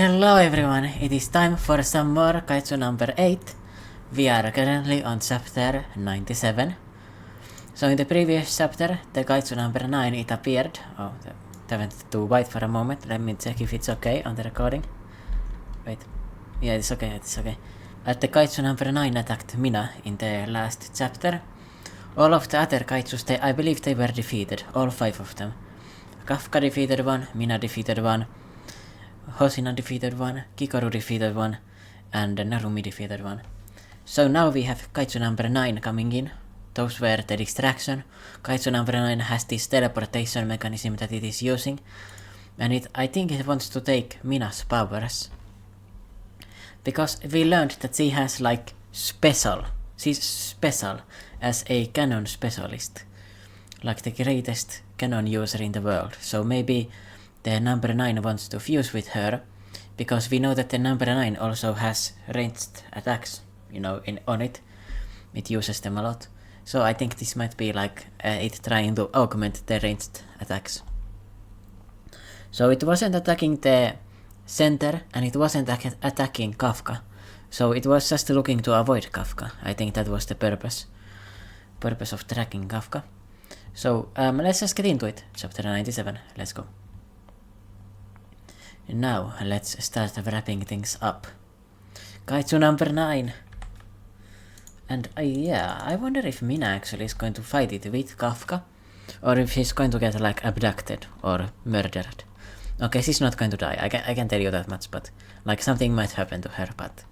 Hello everyone, it is time for some more Kaiju number 8. We are currently on chapter 97. So in the previous chapter, the Kaiju number 9, it appeared. Oh, that went too wide for a moment. Let me check if it's okay on the recording. Wait. Yeah, it's okay. The Kaiju number 9 attacked Mina in the last chapter. All of the other Kaijus, I believe they were defeated. All 5 of them. Kafka defeated one, Mina defeated one, Hosina defeated one, Kikoru defeated one, and Narumi defeated one. So now we have Kaiju number 9 coming in. Those were the distraction. Kaiju number 9 has this teleportation mechanism that it is using, and I think it wants to take Mina's powers. Because we learned that she has like she's special as a canon specialist. Like the greatest canon user in the world. So maybe the number 9 wants to fuse with her, because we know that the number 9 also has ranged attacks, on it. It uses them a lot. So I think this might be like it trying to augment the ranged attacks. So it wasn't attacking the center, and it wasn't attacking Kafka. So it was just looking to avoid Kafka. I think that was the purpose of tracking Kafka. So let's just get into it. Chapter 97, let's go. Now let's start wrapping things up. Kaiju number 9. And I wonder if Mina actually is going to fight it with Kafka, or if she's going to get like abducted or murdered. Okay, she's not going to die, I can tell you that much, but like something might happen to her, but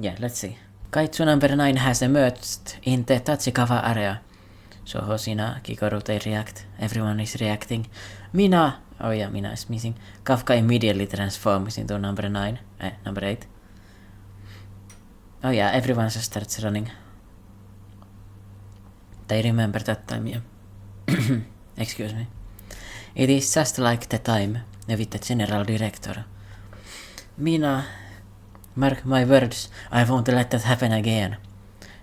yeah, let's see. Kaiju number 9 has emerged in the Tachikawa area. So Hosina, Kikoru, they react. Everyone is reacting. Mina! Oh yeah, Mina is missing. Kafka immediately transforms into number 8. Oh yeah, everyone just starts running. They remember that time, yeah. Excuse me. It is just like the time with the general director. Mina, mark my words, I won't let that happen again.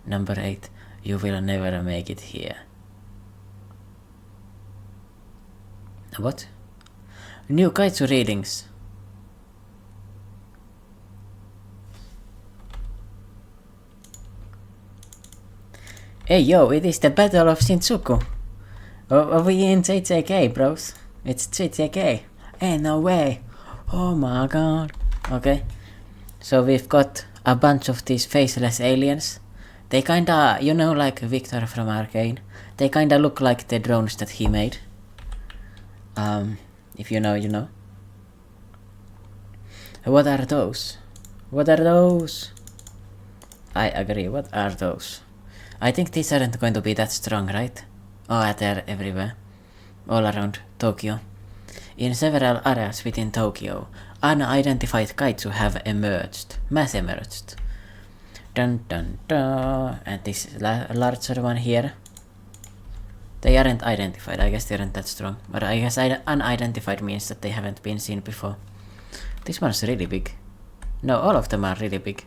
Number 8, you will never make it here. What? New Kaiju readings. Hey yo, it is the Battle of Shinjuku. Are we in JJK, bros? It's JJK. Hey, no way. Oh my god. Okay. So we've got a bunch of these faceless aliens. They kinda, like Viktor from Arcane. They kinda look like the drones that he made. If you know, you know. What are those? I agree, what are those? I think these aren't going to be that strong, right? Oh, they're everywhere. All around Tokyo. In several areas within Tokyo, unidentified kaiju have emerged. Mass emerged. Dun dun dun. And this larger one here. They aren't identified, I guess they aren't that strong. But I guess unidentified means that they haven't been seen before. This one's really big. No, all of them are really big.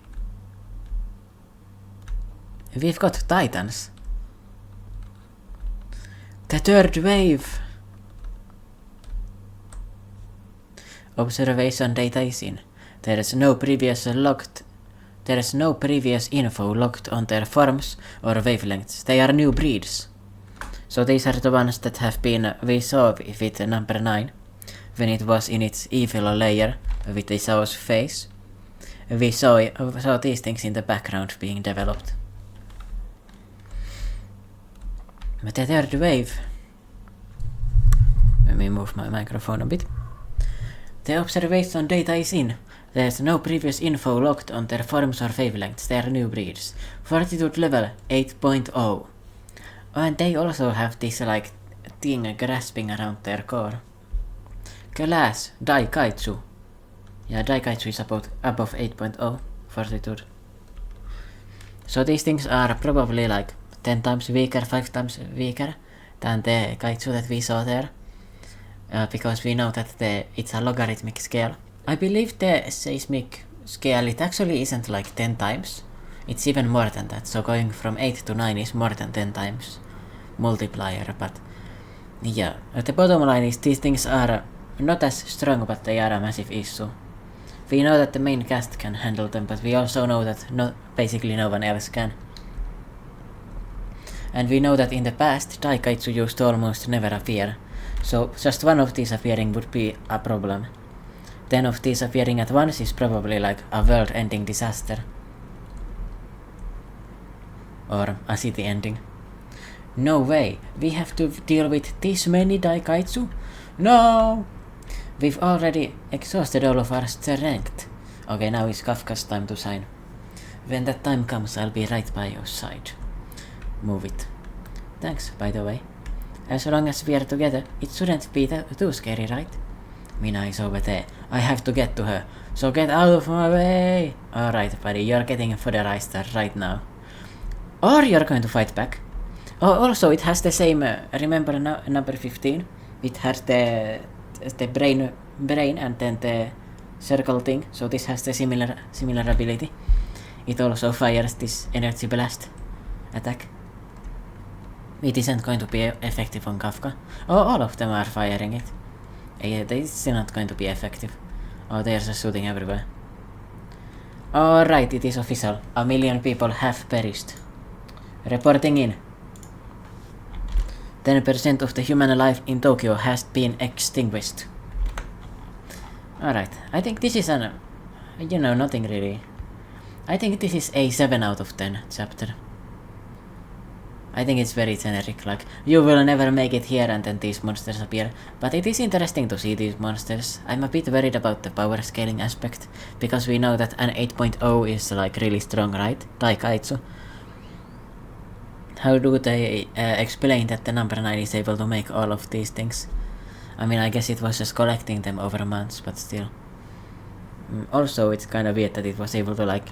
We've got titans. The third wave! Observation data is in. There is no previous info logged on their forms or wavelengths. They are new breeds. So these are the ones that have been, we saw with number 9, when it was in its evill layer with Isao's face. We saw these things in the background being developed. But the third wave... Let me move my microphone a bit. The observation data is in. There's no previous info logged on their forms or wavelengths. They are new breeds. Fortitude level 8.0. Oh, and they also have this like thing grasping around their core. Class Dai Kaiju. Yeah, Dai Kaiju is above 8.0 fortitude. So these things are probably like 10 times weaker, 5 times weaker than the Kaiju that we saw there. Because we know that it's a logarithmic scale. I believe the seismic scale, it actually isn't like 10 times. It's even more than that, so going from 8 to 9 is more than 10 times multiplier, but yeah. The bottom line is these things are not as strong, but they are a massive issue. We know that the main cast can handle them, but we also know that basically no one else can. And we know that in the past, Kaiju used to almost never appear, so just one of these appearing would be a problem. 10 of these appearing at once is probably like a world-ending disaster. Or a city-ending. No way, we have to deal with this many Kaiju? No! We've already exhausted all of our strength. Okay, now it's Kafka's time to shine. When that time comes, I'll be right by your side. Move it. Thanks, by the way. As long as we are together, it shouldn't be too scary, right? Mina is over there. I have to get to her, so get out of my way! Alright, buddy, you're getting furtherized right now. Or you're going to fight back. Oh, also, it has the same, remember number 15? It has the brain and then the circle thing, so this has the similar ability. It also fires this energy blast attack. It isn't going to be effective on Kafka. Oh, all of them are firing it. It's not going to be effective. Oh, there's a shooting everywhere. Alright, it is official. 1 million people have perished. Reporting in. 10% of the human life in Tokyo has been extinguished. Alright, I think this is nothing really. I think this is a 7 out of 10 chapter. I think it's very generic, like, you will never make it here and then these monsters appear. But it is interesting to see these monsters. I'm a bit worried about the power scaling aspect, because we know that an 8.0 is like really strong, right? Kaiju. How do they explain that the number 9 is able to make all of these things? I mean, I guess it was just collecting them over months, but still. Also, it's kind of weird that it was able to like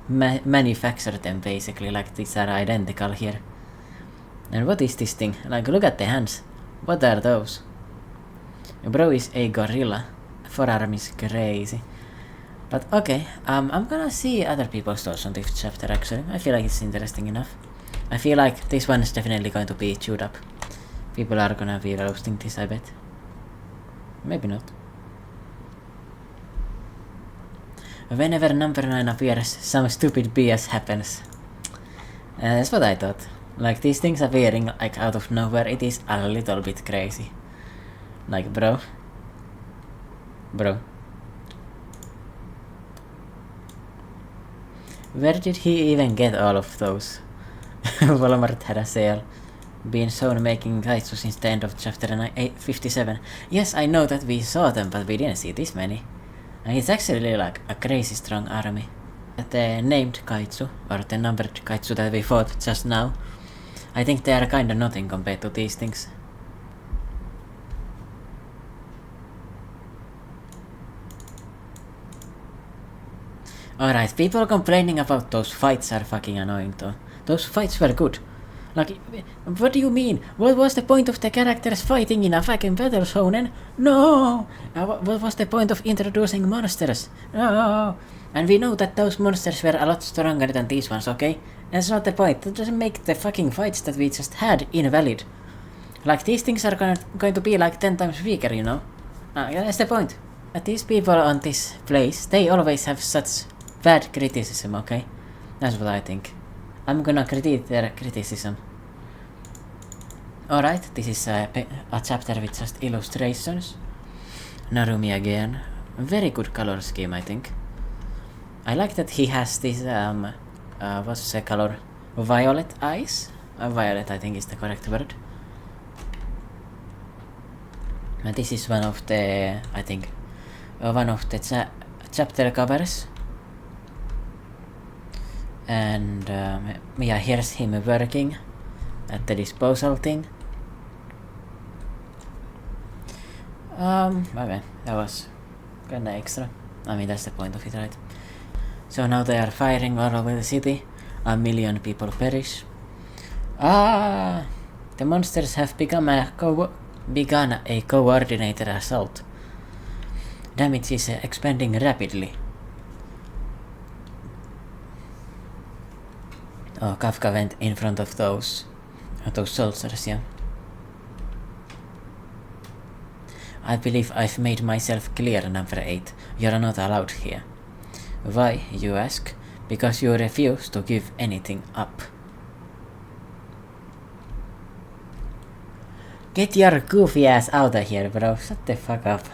manufacture them basically, like these are identical here. And what is this thing? Like, look at the hands. What are those? Bro is a gorilla. Forearm is crazy. But okay, I'm gonna see other people's thoughts on this chapter actually. I feel like it's interesting enough. I feel like this one is definitely going to be chewed up. People are gonna be roasting this, I bet. Maybe not. Whenever number 9 appears, some stupid BS happens. That's what I thought. Like, these things appearing like out of nowhere, it is a little bit crazy. Like, bro. Where did he even get all of those? Walmart had a sale. Been shown making Kaiju since the end of chapter 57. Yes, I know that we saw them, but we didn't see this many. And it's actually like a crazy strong army. The named Kaiju, or the numbered Kaiju that we fought just now, I think they are kinda nothing compared to these things. Alright, people complaining about those fights are fucking annoying though. Those fights were good. Like, what do you mean? What was the point of the characters fighting in a fucking battle shonen? No! What was the point of introducing monsters? No! And we know that those monsters were a lot stronger than these ones, okay? That's not the point. That doesn't make the fucking fights that we just had invalid. Like, these things are going to be like 10 times weaker, you know? That's the point. These people on this place, they always have such bad criticism, okay? That's what I think. I'm gonna critique their criticism. Alright, this is a chapter with just illustrations. Narumi again. Very good color scheme, I think. I like that he has this, what's the color? Violet eyes? Violet, I think is the correct word. And this is one of the, I think, one of the chapter covers. And yeah, here's him working at the disposal thing. Okay, that was kinda extra. I mean, that's the point of it, right? So now they are firing all over the city. 1 million people perish. The monsters have begun a coordinated assault. Damage is expanding rapidly. Oh, Kafka went in front of those soldiers, yeah. I believe I've made myself clear, number 8. You're not allowed here. Why, you ask? Because you refuse to give anything up. Get your goofy ass out of here, bro. Shut the fuck up.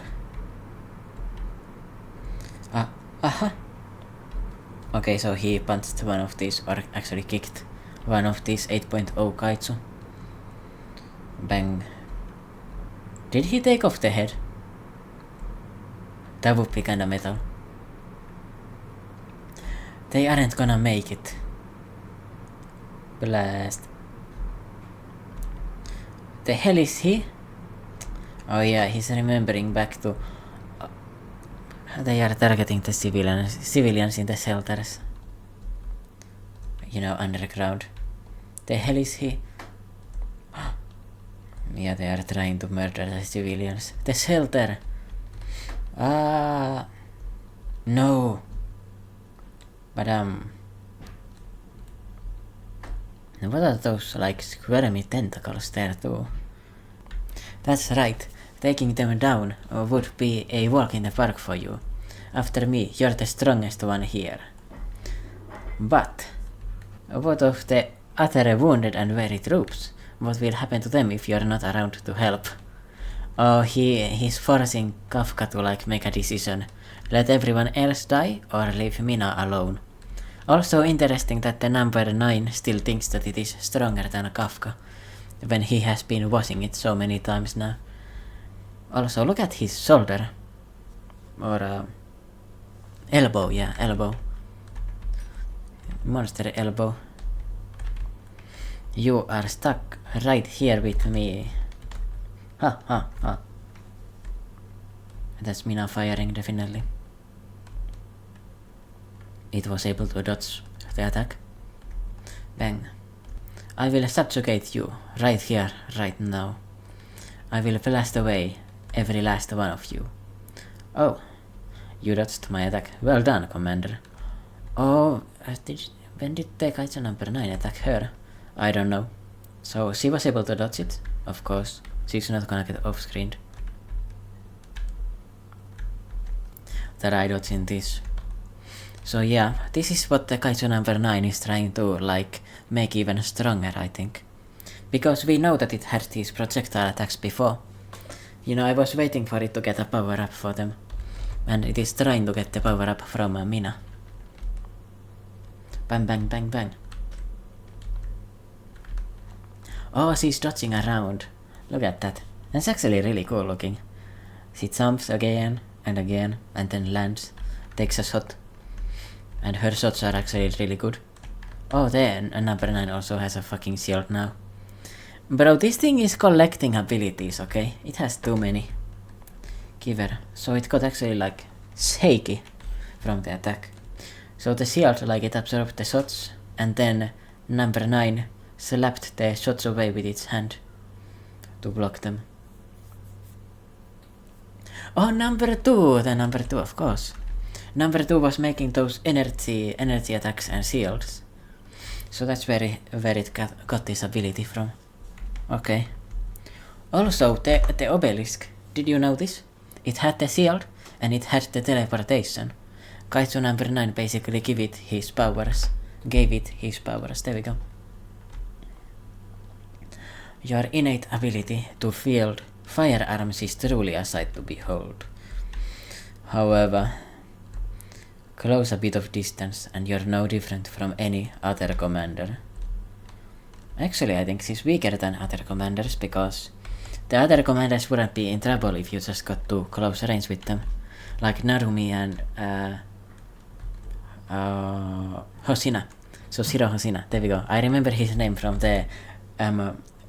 Okay, so he punched one of these, or actually kicked one of these 8.0 Kaiju. Bang. Did he take off the head? That would be kinda metal. They aren't gonna make it. Blast. The hell is he? Oh yeah, he's remembering back to... they are targeting the civilians in the shelters. You know, underground. The hell is he? Yeah, they are trying to murder the civilians. The shelter! No! But what are those, like, squirmy tentacles there too? That's right. Taking them down would be a walk in the park for you. After me, you're the strongest one here. But what of the other wounded and weary troops? What will happen to them if you're not around to help? Oh, he's forcing Kafka to, like, make a decision. Let everyone else die or leave Mina alone. Also interesting that the number 9 still thinks that it is stronger than Kafka, when he has been washing it so many times now. Also, look at his shoulder. Or elbow, yeah, elbow. Monster elbow. You are stuck right here with me. Ha. That's Mina firing, definitely. It was able to dodge the attack. Bang. I will subjugate you, right here, right now. I will blast away every last one of you. Oh, you dodged my attack. Well done, Commander. Oh, when did the Kaiju number 9 attack her? I don't know. So she was able to dodge it, of course. She's not gonna get off-screened. That I dodge in this. So yeah, this is what the Kaiju number 9 is trying to, like, make even stronger, I think. Because we know that it had these projectile attacks before. You know, I was waiting for it to get a power-up for them. And it is trying to get the power-up from Mina. Bang, bang, bang, bang. Oh, she's dodging around. Look at that. That's actually really cool looking. She jumps again, and then lands. Takes a shot. And her shots are actually really good. Oh, then number 9 also has a fucking shield now. Bro, this thing is collecting abilities, okay? It has too many. Giver. So it got actually, like, shaky from the attack. So the shield, like, it absorbed the shots, and then number 9 slapped the shots away with its hand to block them. Oh, number 2! The number 2, of course. Number 2 was making those energy attacks and shields. So that's where it got this ability from. Okay. Also, the obelisk, did you notice? It had the shield and it had the teleportation. Kaiju number 9 basically gave it his powers. There we go. Your innate ability to field firearms is truly a sight to behold. However, close a bit of distance and you're no different from any other commander. Actually, I think she's weaker than other commanders because the other commanders wouldn't be in trouble if you just got too close range with them. Like Narumi and Hosina. So Shiro Hosina, there we go. I remember his name from the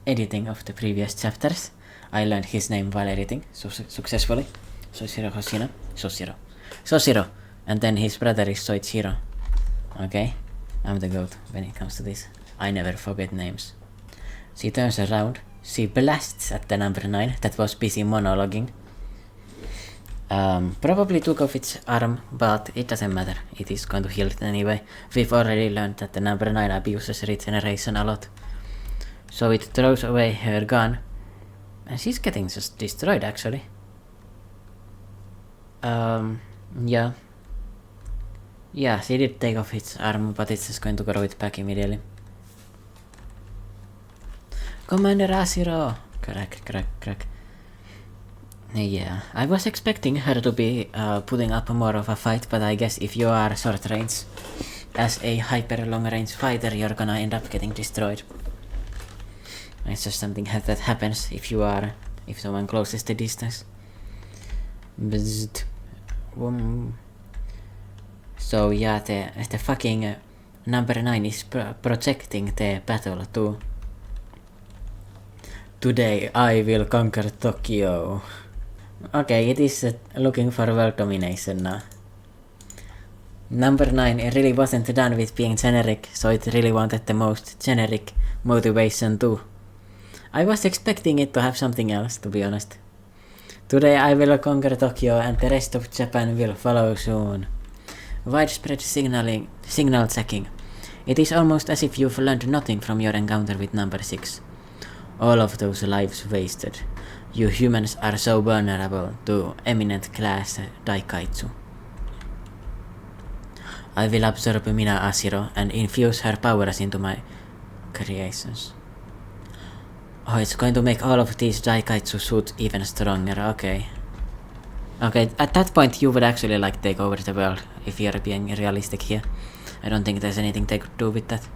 editing of the previous chapters. I learned his name while editing successfully. So Shiro Hosina. Soshiro. And then his brother is Soichiro. Okay? I'm the goat when it comes to this. I never forget names. She turns around. She blasts at the number 9 that was busy monologuing. Probably took off its arm, but it doesn't matter. It is going to heal it anyway. We've already learned that the number 9 abuses regeneration a lot. So it throws away her gun. And she's getting just destroyed, actually. Yeah. Yeah, she did take off its arm, but it's just going to grow it back immediately. Commander Asiro! Crack. Yeah, I was expecting her to be putting up more of a fight, but I guess if you are short range, as a hyper long range fighter, you're gonna end up getting destroyed. It's just something that happens if someone closes the distance. Bzzzt. So yeah, the fucking number 9 is projecting the battle to today I will conquer Tokyo. Okay, it is looking for world domination now. Number 9 really wasn't done with being generic, so it really wanted the most generic motivation too. I was expecting it to have something else, to be honest. Today I will conquer Tokyo and the rest of Japan will follow soon. Widespread signal checking. It is almost as if you've learned nothing from your encounter with number 6. All of those lives wasted. You humans are so vulnerable to eminent class Daikaiju. I will absorb Mina Asiro and infuse her powers into my creations. Oh, it's going to make all of these Daikaiju suits even stronger, okay. Okay, at that point you would actually like take over the world, if you're being realistic here. I don't think there's anything they could do with that.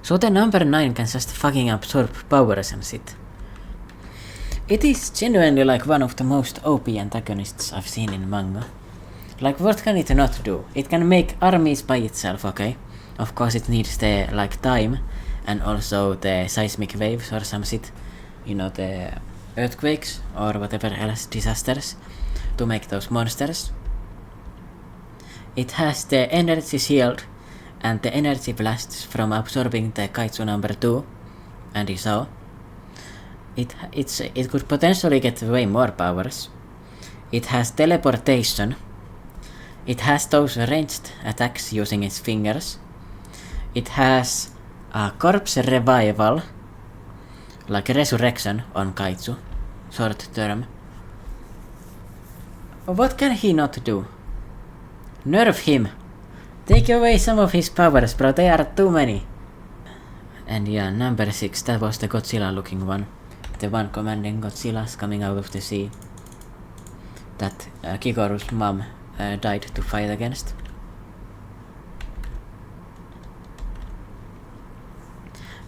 So the number 9 can just fucking absorb powers and shit. It is genuinely like one of the most OP antagonists I've seen in manga. Like, what can it not do? It can make armies by itself, okay? Of course it needs the, like, time, and also the seismic waves or some shit. You know, the earthquakes, or whatever else disasters, to make those monsters. It has the energy shield, and the energy blasts from absorbing the Kaiju number 2, and you saw. It could potentially get way more powers. It has teleportation. It has those ranged attacks using its fingers. It has corpse revival, like resurrection on Kaiju, short term. What can he not do? Nerf him! Take away some of his powers, bro, they are too many! And yeah, number 6, that was the Godzilla looking one. The one commanding Godzillas coming out of the sea. That Kikoru's mom died to fight against.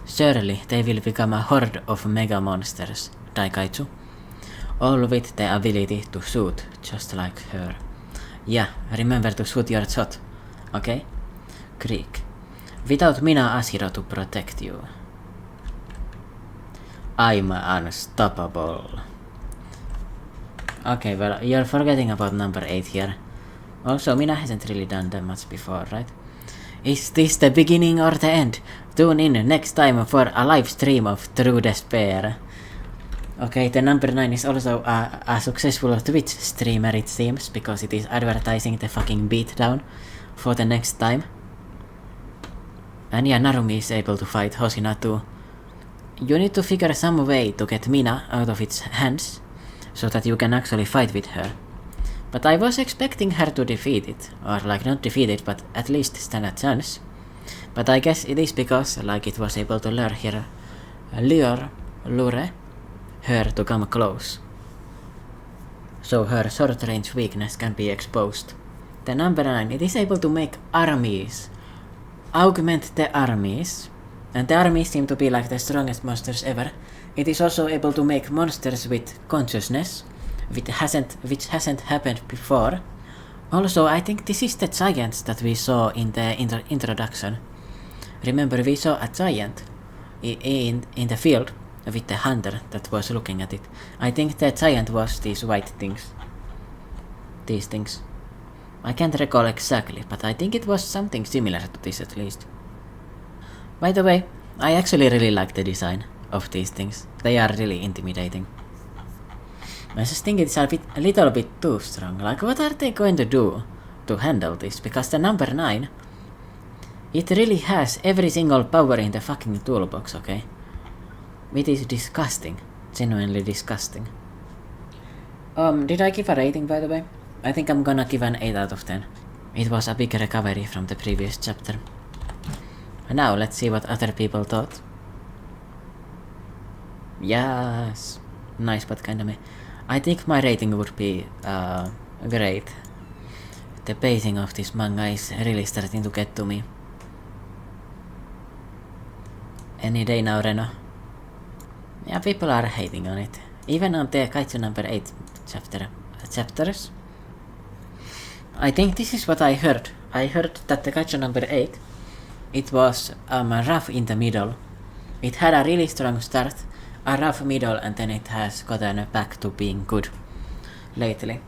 Surely they will become a horde of mega monsters, Daikaiju, all with the ability to shoot, just like her. Yeah, remember to shoot your shot, okay? Greek. Without Mina Asiro to protect you. I'm unstoppable. Okay, well, you're forgetting about number 8 here. Also, Mina hasn't really done that much before, right? Is this the beginning or the end? Tune in next time for a live stream of True Despair. Okay, the number 9 is also a successful Twitch streamer, it seems, because it is advertising the fucking beatdown for the next time. And yeah, Narumi is able to fight Hoshina too. You need to figure some way to get Mina out of its hands, so that you can actually fight with her. But I was expecting her to defeat it, or like not defeat it, but at least stand a chance. But I guess it is because like it was able to lure her to come close. So her short range weakness can be exposed. The number 9, it is able to make armies. Augment the armies. And the armies seem to be like the strongest monsters ever. It is also able to make monsters with consciousness, which hasn't happened before. Also, I think this is the giants that we saw in the introduction. Remember, we saw a giant in the field with the hunter that was looking at it. I think the giant was these white things. These things. I can't recall exactly, but I think it was something similar to this at least. By the way, I actually really like the design of these things. They are really intimidating. I just think it's a little bit too strong. Like, what are they going to do to handle this? Because the number 9, it really has every single power in the fucking toolbox, okay? It is disgusting. Genuinely disgusting. Did I give a rating, by the way? I think I'm gonna give an 8 out of 10. It was a big recovery from the previous chapter. And now let's see what other people thought. Yes! Nice, but kinda meh. I think my rating would be great. The pacing of this manga is really starting to get to me. Any day now, Reno. Yeah, people are hating on it. Even on the Kaiju number 8 chapters. I think this is what I heard. I heard that the Kaiju number 8, it was rough in the middle. It had a really strong start, a rough middle, and then it has gotten back to being good lately.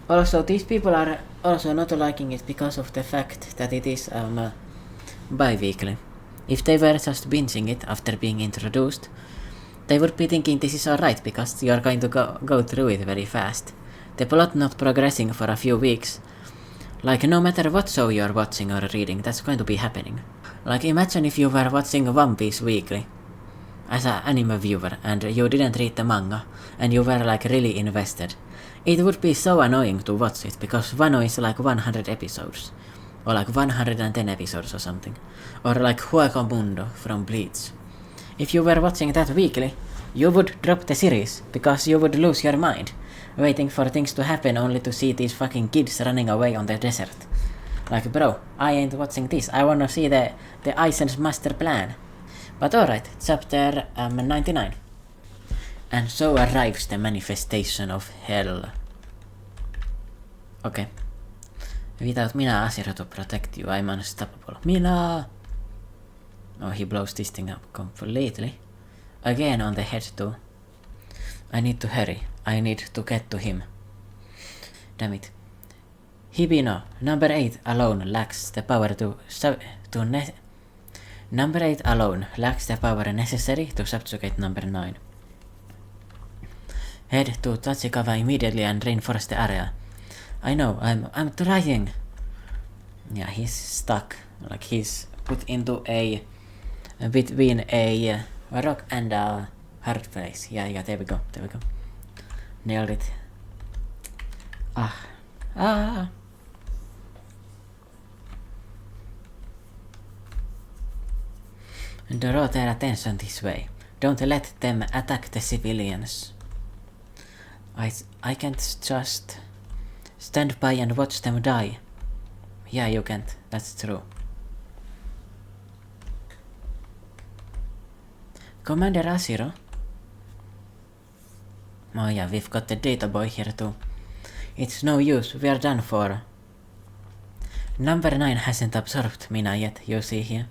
Also, these people are also not liking it because of the fact that it is bi-weekly. If they were just binging it after being introduced, they would be thinking this is alright because you're going to go through it very fast. The plot not progressing for a few weeks. Like, no matter what show you're watching or reading, that's going to be happening. Like, imagine if you were watching One Piece weekly as an anime viewer and you didn't read the manga and you were like really invested. It would be so annoying to watch it because Wano is like 100 episodes. Or like 110 episodes or something. Or like Hueco Mundo from Bleach. If you were watching that weekly, you would drop the series because you would lose your mind, waiting for things to happen only to see these fucking kids running away on the desert. Like, bro, I ain't watching this. I wanna see the Aizen's master plan. But alright, chapter 99. And so arrives the manifestation of hell. Okay. Without Mina Asira to protect you, I'm unstoppable. Mina! Oh, he blows this thing up completely. Again on the head too. I need to hurry. I need to get to him. Damn it. Hibino, number 8 alone lacks the power Number 8 alone lacks the power necessary to subjugate number 9. Head to Tachikawa immediately and reinforce the area. I know, I'm trying. Yeah, he's stuck. Like he's put into between a rock and a hard place. Yeah, there we go. Nailed it. Draw their attention this way. Don't let them attack the civilians. I can't just stand by and watch them die. Yeah, you can't. That's true. Commander Asiro? Oh yeah, we've got the data boy here too. It's no use, we are done for. Number 9 hasn't absorbed Mina yet, you see here.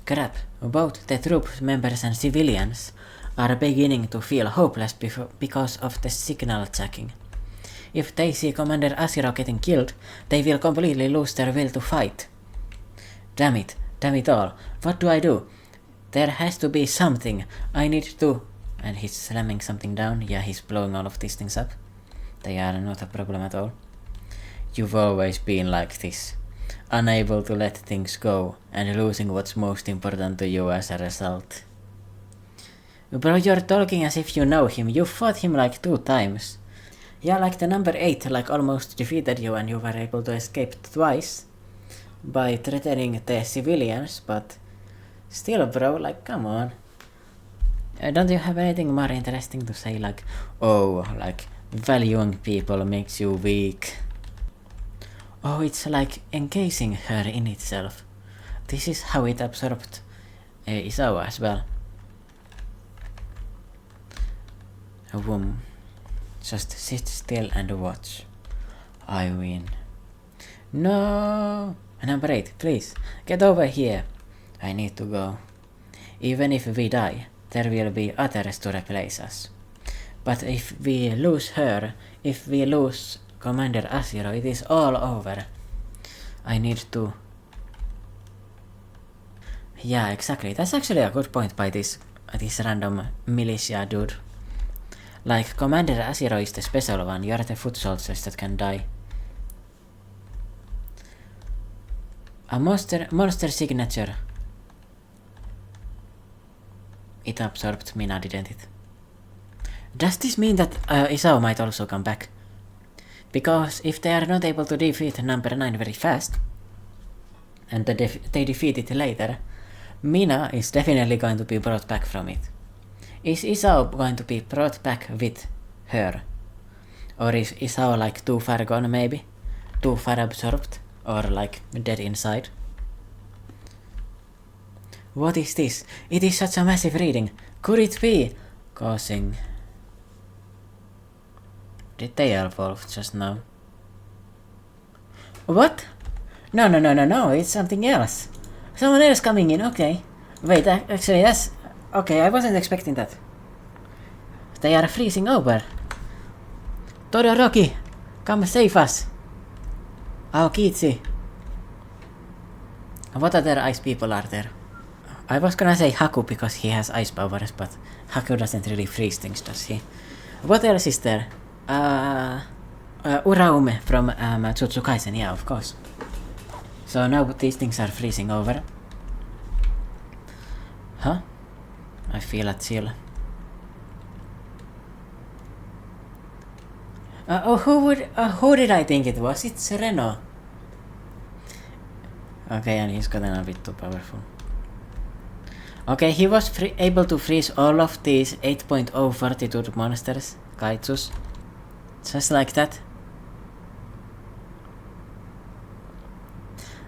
Crap, both the troop members and civilians are beginning to feel hopeless because of the signal jacking. If they see Commander Asiro getting killed, they will completely lose their will to fight. Damn it all, what do I do? There has to be something, I need to... And he's slamming something down, yeah, he's blowing all of these things up. They are not a problem at all. You've always been like this. Unable to let things go, and losing what's most important to you as a result. Bro, you're talking as if you know him. You fought him like 2 times. Yeah, like the number 8 like almost defeated you and you were able to escape twice by threatening the civilians, but still, bro, like, come on. Don't you have anything more interesting to say, like, oh, like, valuing people makes you weak? Oh, it's like encasing her in itself. This is how it absorbed Isawa as well. Boom. Just sit still and watch. I win. No! Number 8, please, get over here. I need to go. Even if we die, there will be others to replace us. But if we lose her, if we lose Commander Asiro, it is all over. I need to... Yeah, exactly. That's actually a good point by this random militia dude. Like, Commander Asiro is the special one, you're the foot soldiers that can die. A monster signature. It absorbed Mina, didn't it? Does this mean that Isao might also come back? Because if they are not able to defeat number 9 very fast, and they defeat it later, Mina is definitely going to be brought back from it. Is Isao going to be brought back with her? Or is Isao like too far gone maybe? Too far absorbed? Or like dead inside? What is this? It is such a massive reading. Could it be causing... Did they evolve just now? What? No, it's something else. Someone else coming in, okay. Wait, actually that's... Okay, I wasn't expecting that. They are freezing over. Todoroki! Come save us! Aokitsu! What other ice people are there? I was gonna say Haku because he has ice powers, but Haku doesn't really freeze things, does he? What else is there? Uraume from Jujutsu Kaisen, yeah, of course. So now these things are freezing over. Huh? I feel a chill. Who did I think it was? It's Reno. Okay, and he's gotten a bit too powerful. Okay, he was able to freeze all of these 8.0 fortitude monsters, Kaijus. Just like that.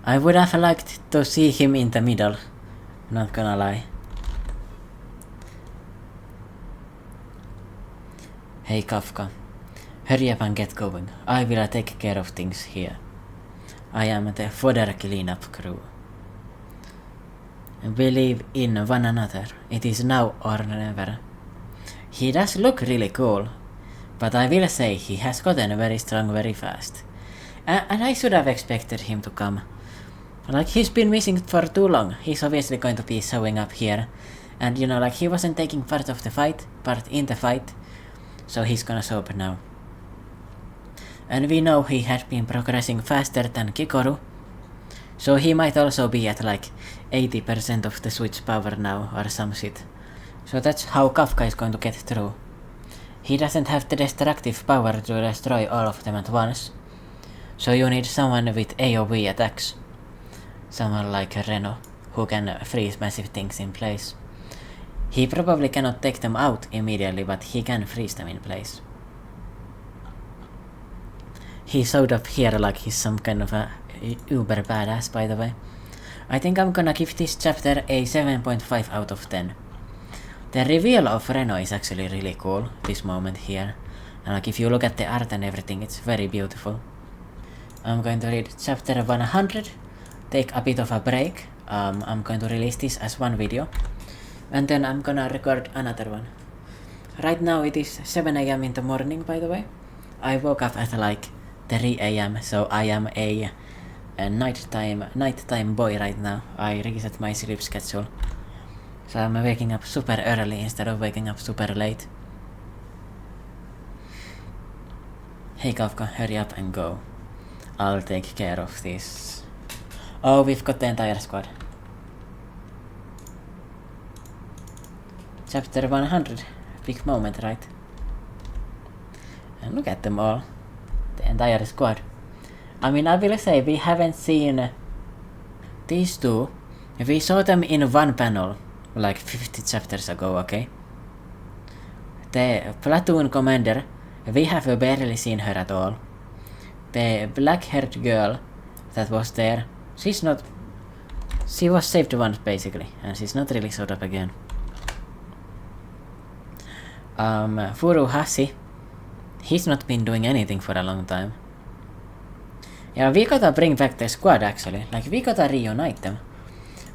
I would have liked to see him in the middle, not gonna lie. Hey Kafka, hurry up and get going. I will take care of things here. I am the fodder cleanup crew. Believe in one another. It is now or never. He does look really cool, but I will say he has gotten very strong very fast. And I should have expected him to come. Like, he's been missing for too long. He's obviously going to be showing up here. And you know, like, he wasn't taking part in the fight. So he's gonna show up now. And we know he had been progressing faster than Kikoru. So he might also be at like 80% of the switch power now or some shit. So that's how Kafka is going to get through. He doesn't have the destructive power to destroy all of them at once. So you need someone with AoE attacks. Someone like Reno, who can freeze massive things in place. He probably cannot take them out immediately, but he can freeze them in place. He showed up here like he's some kind of a uber badass, by the way. I think I'm gonna give this chapter a 7.5 out of 10. The reveal of Reno is actually really cool, this moment here. And like, if you look at the art and everything, it's very beautiful. I'm going to read chapter 100, take a bit of a break. I'm going to release this as one video. And then I'm gonna record another one. Right now it is 7 AM in the morning, by the way. I woke up at like 3 AM, so I am a nighttime boy right now. I reset my sleep schedule. So I'm waking up super early instead of waking up super late. Hey Kafka, hurry up and go. I'll take care of this. Oh, we've got the entire squad. Chapter 100. Big moment, right? And look at them all. The entire squad. I mean, I will say we haven't seen these two. We saw them in one panel like 50 chapters ago, okay? The platoon commander, we have barely seen her at all. The black-haired girl that was there, she was saved once basically, and she's not really showed up again. Furuhashi, he's not been doing anything for a long time. Yeah, we gotta bring back the squad actually, like we gotta reunite them.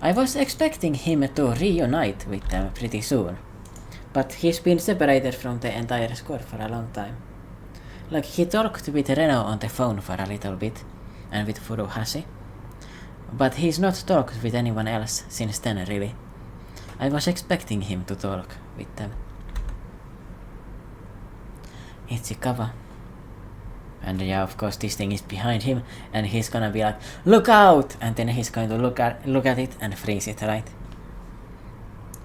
I was expecting him to reunite with them pretty soon, but he's been separated from the entire squad for a long time. Like, he talked with Reno on the phone for a little bit, and with Furuhashi, but he's not talked with anyone else since then really. I was expecting him to talk with them. Ichikawa. And yeah, of course this thing is behind him, and he's gonna be like, look out! And then he's going to look at it and freeze it, right?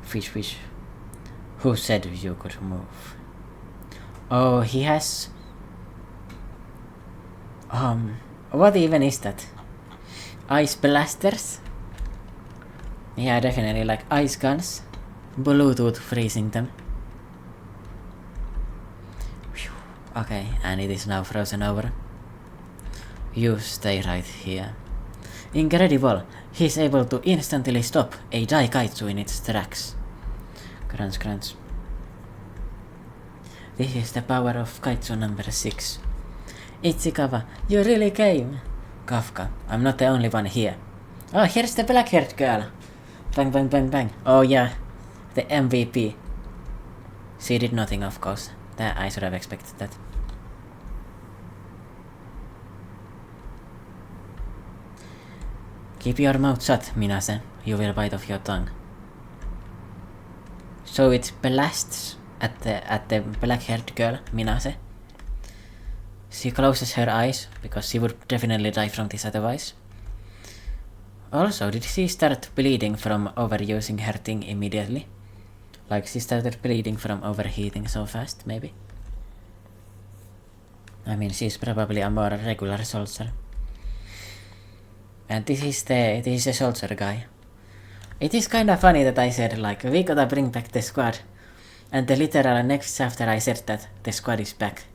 Fish. Who said you could move? Oh, he has... what even is that? Ice blasters? Yeah, definitely like ice guns. Bluetooth freezing them. Okay, and it is now frozen over. You stay right here. Incredible! He's able to instantly stop a Kaiju in its tracks. Crunch, crunch. This is the power of Kaiju number 6. Ichikawa, you really came! Kafka, I'm not the only one here. Oh, here's the black-haired girl! Bang, bang, bang, bang. Oh yeah, the MVP. She did nothing, of course. That I should have expected that. Keep your mouth shut, Minase. You will bite off your tongue. So it blasts at the black-haired girl, Minase. She closes her eyes, because she would definitely die from this otherwise. Also, did she start bleeding from overusing her thing immediately? Like she started bleeding from overheating so fast, maybe? I mean, she's probably a more regular soldier. And this is a soldier guy. It is kinda funny that I said like, we gotta bring back the squad. And the literal next chapter I said that the squad is back.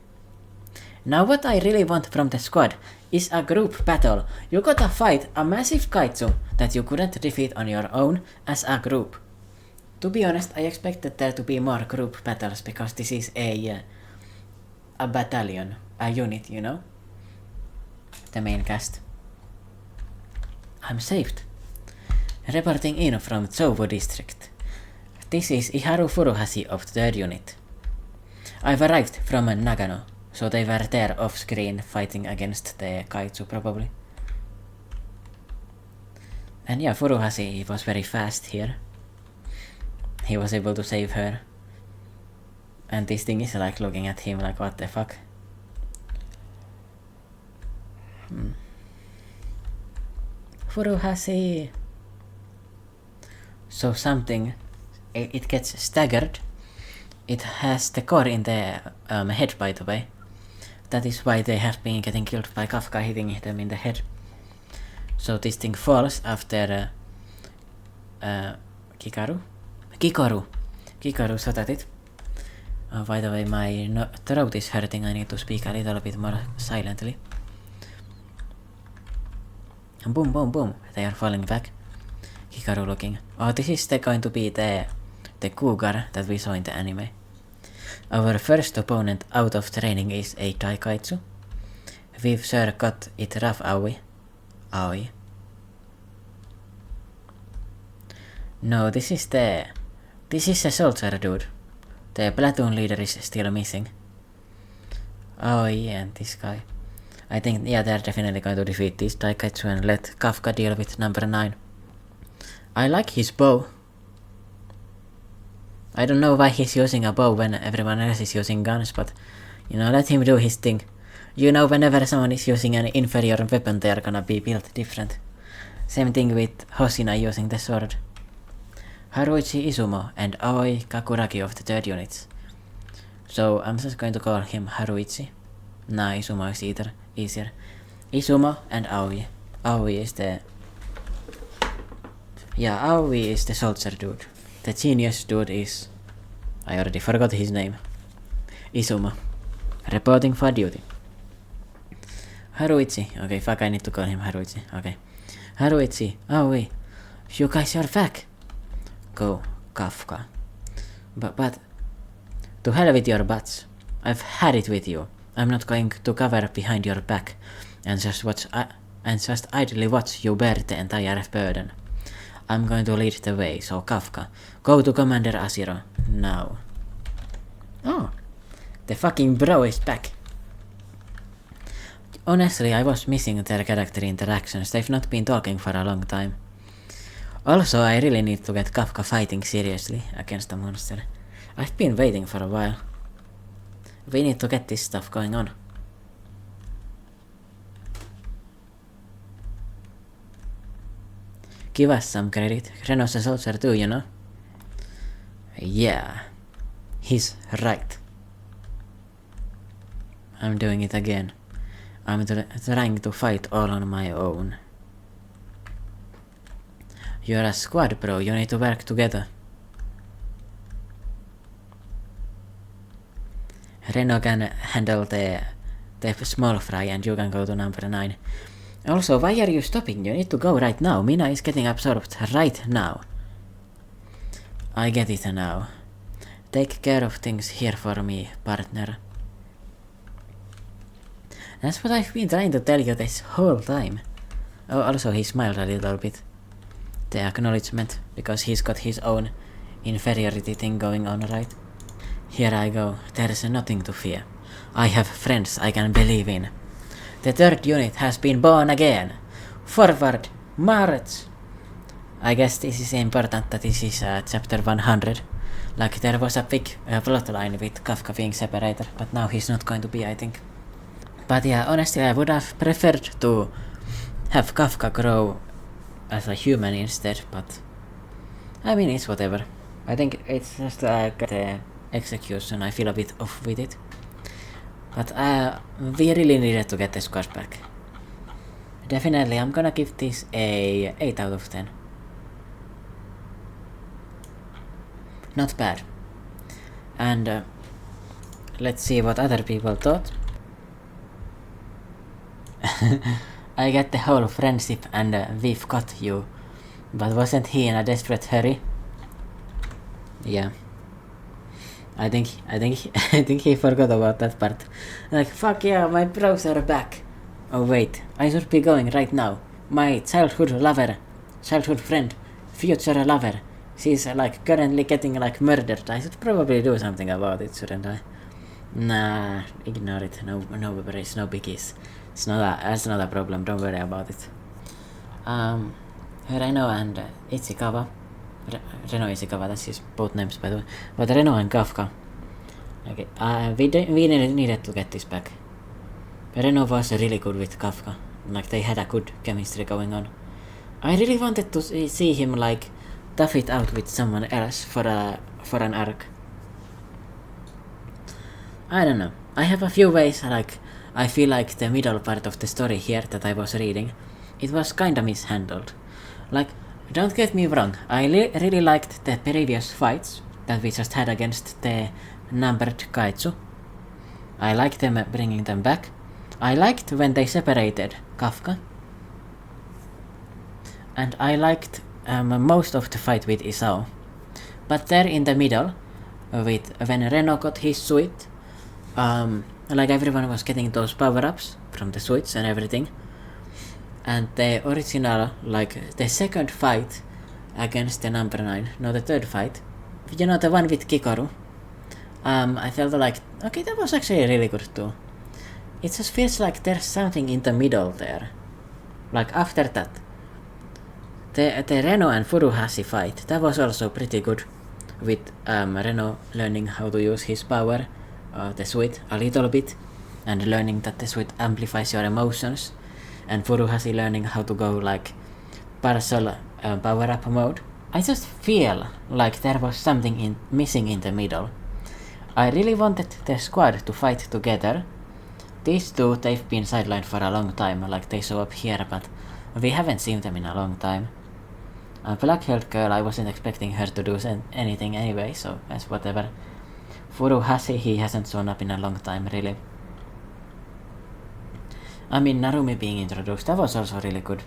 Now what I really want from the squad is a group battle. You gotta fight a massive Kaiju that you couldn't defeat on your own as a group. To be honest, I expected there to be more group battles because this is a battalion, a unit, you know? The main cast. I'm saved. Reporting in from Choubu district. This is Iharu Furuhashi of 3rd unit. I've arrived from Nagano, so they were there off-screen fighting against the Kaiju probably. And yeah, Furuhashi was very fast here. He was able to save her. And this thing is like looking at him like, what the fuck? Furuhashi. So something, it gets staggered. It has the core in the head, by the way. That is why they have been getting killed by Kafka hitting them in the head. So this thing falls after Kikoru shot at it. By the way, my throat is hurting. I need to speak a little bit more silently. Boom, boom, boom. They are falling back. Hikaru looking. Oh, this is going to be the cougar that we saw in the anime. Our first opponent out of training is a Kaiju. We've sure got it rough, Aoi. No, this is a soldier dude. The platoon leader is still missing. Oh yeah, and this guy. I think, yeah, they're definitely going to defeat this Kaiju and let Kafka deal with number 9. I like his bow. I don't know why he's using a bow when everyone else is using guns, but, you know, let him do his thing. You know, whenever someone is using an inferior weapon, they are gonna be built different. Same thing with Hoshina using the sword. Haruichi Izumo and Aoi Kakuragi of the 3rd units. So I'm just going to call him Haruichi. Nah, Izumo is easier. Izumo and Aoi. Aoi is the soldier dude. The genius dude is... I already forgot his name. Izumo. Reporting for duty. Haruichi. Okay, fuck, I need to call him Haruichi. Okay. Haruichi. Aoi. You guys are back. Go, Kafka. But... To hell with your butts. I've had it with you. I'm not going to cover behind your back and just idly watch you bear the entire burden. I'm going to lead the way, so Kafka, go to Commander Asiro, now. Oh, the fucking bro is back. Honestly, I was missing their character interactions. They've not been talking for a long time. Also, I really need to get Kafka fighting seriously against a monster. I've been waiting for a while. We need to get this stuff going on. Give us some credit. Reno's a soldier too, you know? Yeah. He's right. I'm doing it again. I'm trying to fight all on my own. You're a squad, bro. You need to work together. Reno can handle the small fry and you can go to number 9. Also, why are you stopping? You need to go right now. Mina is getting absorbed right now. I get it now. Take care of things here for me, partner. That's what I've been trying to tell you this whole time. Oh, also he smiled a little bit. The acknowledgement, because he's got his own inferiority thing going on, right? Here I go. There's nothing to fear. I have friends I can believe in. The 3rd unit has been born again. Forward, march! I guess this is important that this is chapter 100. Like there was a big plotline with Kafka being separated, but now he's not going to be, I think. But yeah, honestly I would have preferred to have Kafka grow as a human instead, but I mean it's whatever. I think it's just like the execution, I feel a bit off with it. But we really needed to get the squad back. Definitely I'm gonna give this a 8 out of 10. Not bad. And let's see what other people thought. I get the whole friendship and we've got you. But wasn't he in a desperate hurry? Yeah. I think he forgot about that part. Like, fuck yeah, my bros are back. Oh wait, I should be going right now. My childhood lover, childhood friend, future lover. She's like currently getting like murdered. I should probably do something about it, shouldn't I? Nah, ignore it. No worries, no biggies. That's not a problem. Don't worry about it. Reno and Ichikawa. Reno Ichikawa, that's his both names by the way. But Reno and Kafka. Okay, we needed to get this back. Reno was really good with Kafka. Like they had a good chemistry going on. I really wanted to see him like tough it out with someone else for an arc. I don't know. I have a few ways like I feel like the middle part of the story here that I was reading, it was kinda mishandled. Like, don't get me wrong, I really liked the previous fights that we just had against the numbered Kaiju. I liked them bringing them back. I liked when they separated Kafka. And I liked most of the fight with Isao. But there in the middle, when Reno got his suit, like everyone was getting those power-ups from the suits and everything. And the original, like the second fight against the number 9, no, the 3rd fight, you know, the one with Kikoru, I felt like, okay, that was actually really good too. It just feels like there's something in the middle there. Like after that, the Reno and Furuhashi fight, that was also pretty good, with Reno learning how to use his power, the suit, a little bit, and learning that the suit amplifies your emotions, and Furuhashi learning how to go like partial power-up mode. I just feel like there was something missing in the middle. I really wanted the squad to fight together. These two, they've been sidelined for a long time, like they show up here, but we haven't seen them in a long time. Black-haired girl, I wasn't expecting her to do anything anyway, so that's whatever. Furuhashi, he hasn't shown up in a long time, really. I mean, Narumi being introduced, that was also really good.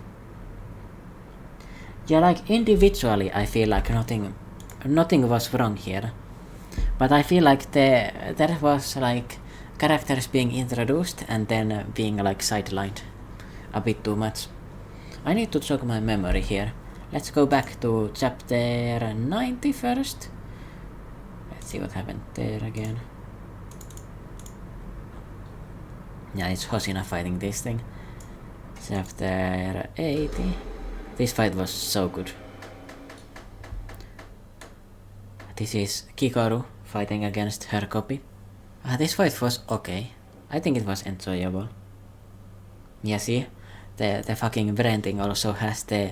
Yeah, like individually, I feel like nothing was wrong here. But I feel like there was like characters being introduced and then being like sidelined a bit too much. I need to jog my memory here. Let's go back to chapter 90 first. Let's see what happened there again. Yeah, it's Hoshina fighting this thing. Chapter 80. This fight was so good. This is Kikoru fighting against her copy. This fight was okay. I think it was enjoyable. Yeah, see? The fucking brain thing also has the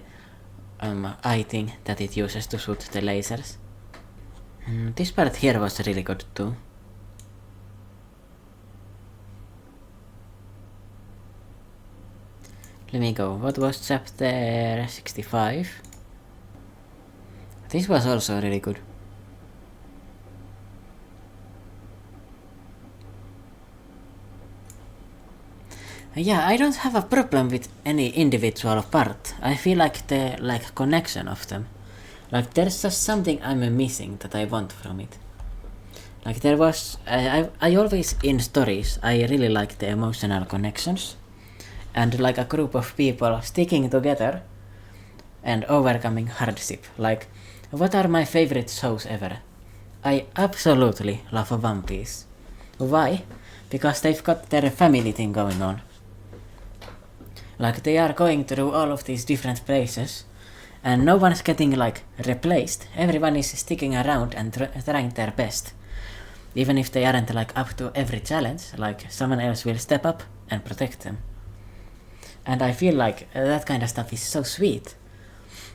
eye thing that it uses to shoot the lasers. This part here was really good too. Let me go. What was chapter 65? This was also really good. Yeah, I don't have a problem with any individual part. I feel like the connection of them. Like there's just something I'm missing that I want from it. Like there was, I always in stories, I really like the emotional connections. And like a group of people sticking together and overcoming hardship. Like, what are my favorite shows ever? I absolutely love One Piece. Why? Because they've got their family thing going on. Like they are going through all of these different places and no one's getting like replaced. Everyone is sticking around and trying their best. Even if they aren't like up to every challenge, like someone else will step up and protect them. And I feel like that kind of stuff is so sweet.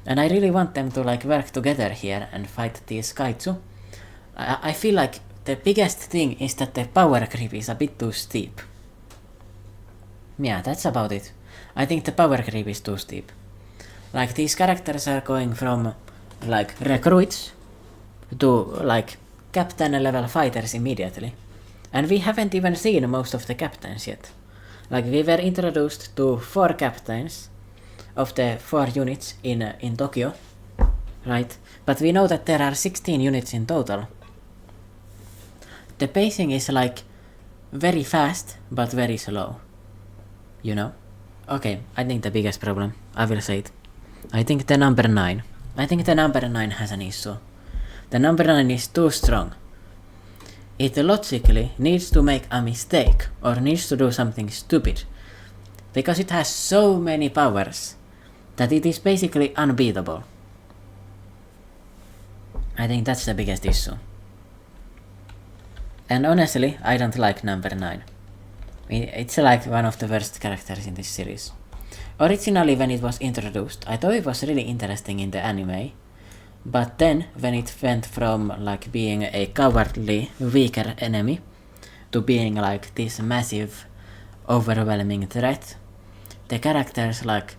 And I really want them to like work together here and fight these Kaiju. I feel like the biggest thing is that the power creep is a bit too steep. Yeah, that's about it. I think the power creep is too steep. Like these characters are going from like recruits to like captain level fighters immediately. And we haven't even seen most of the captains yet. Like we were introduced to 4 captains of the 4 units in Tokyo, right? But we know that there are 16 units in total. The pacing is like very fast but very slow. You know? Okay, I think the biggest problem, I will say it. I think the number 9. I think the number 9 has an issue. The number 9 is too strong. It logically needs to make a mistake or needs to do something stupid. Because it has so many powers that it is basically unbeatable. I think that's the biggest issue. And honestly, I don't like number 9. It's like one of the worst characters in this series. Originally when it was introduced, I thought it was really interesting in the anime. But then when it went from like being a cowardly, weaker enemy to being like this massive, overwhelming threat, the characters like,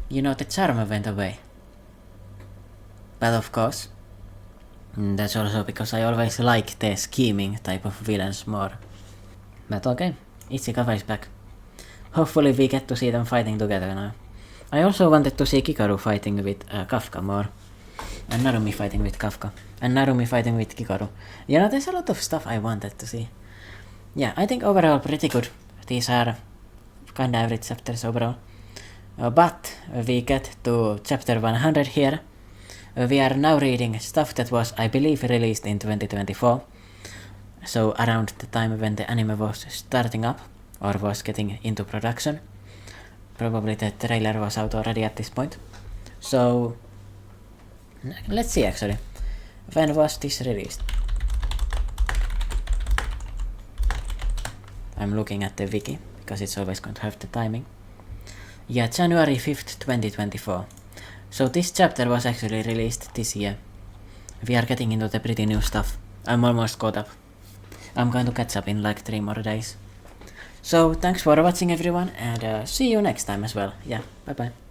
you know, the charm went away. But of course, that's also because I always like the scheming type of villains more. But okay, Ichikawa is back. Hopefully we get to see them fighting together now. I also wanted to see Kikaru fighting with Kafka more. And Narumi fighting with Kafka. And Narumi fighting with Kikaru. You know, there's a lot of stuff I wanted to see. Yeah, I think overall pretty good. These are kinda average chapters overall. But we get to chapter 100 here. We are now reading stuff that was, I believe, released in 2024. So around the time when the anime was starting up, or was getting into production. Probably the trailer was out already at this point. So let's see actually. When was this released? I'm looking at the wiki, because it's always going to have the timing. Yeah, January 5th, 2024. So this chapter was actually released this year. We are getting into the pretty new stuff. I'm almost caught up. I'm going to catch up in like 3 more days. So thanks for watching everyone, and see you next time as well. Yeah, bye bye.